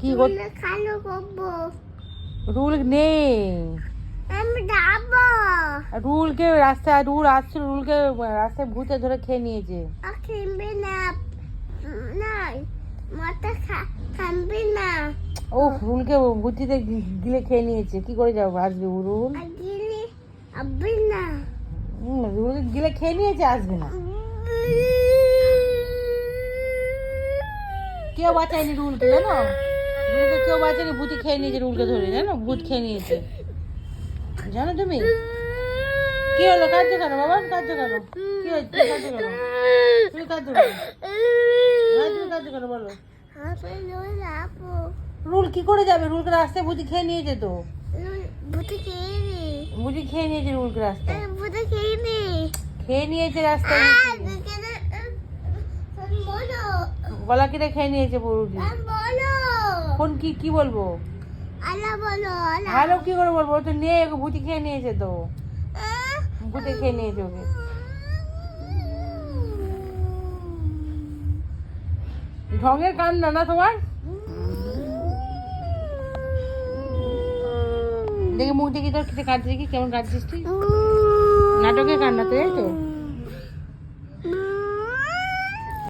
কি খালো করবো। রুল নেই, আমি যাবো। রুলকে রাস্তায় রুল আসছিল, রুলকে রাস্তায় ভূতে ধরে খেয়ে নিয়েছে। খাবে না, নাই মাথা খাবে না। ও রুলকে ভূতিতে গিলে খেয়ে নিয়েছে, কি করে যাবো আসবে রুল? গিলে আবে না। রুলকে গিলে খেয়ে নিয়েছে, আসবে না। কেউ বাঁচায়নি রুলকে, জানো? রুলকে কেউ বাঁচায়নি, ভূতি খেয়ে নিয়েছে রুলকে ধরে, জানো? ভূত খেয়ে নিয়েছে, জানো তুমি? কি হলো, কাঁদছো কেন বাবা, কাঁদছো কেন? কি হয়েছে, কাঁদছো কেন? তুমি কাঁদছো কেন? তুমি কাঁদছো কেন বলো? রুল কি করে যাবে? রুলকে রাস্তায় ভূতি খেয়ে নিয়েছে তো। ভূতি খেয়ে নিয়েছে রুলকে রাস্তায়, খেয়ে নিয়েছে রাস্তায়। গলা কেটে খেয়ে নিয়েছে রুটি। কোন কি বলবো? ভালো কি করে বলবো? ও তো নিয়ে ওকে ভূতি খেয়ে নিয়েছে তো, ভূতে খেয়ে নিয়েছে ওকে। ঢঙের কান্না না তোমার? দেখে মুখ দেখি তোর কেটে কাঁদছিস, কি কেমন কাঁদছিস তুই? নাটকের কান্না তো, এই তো।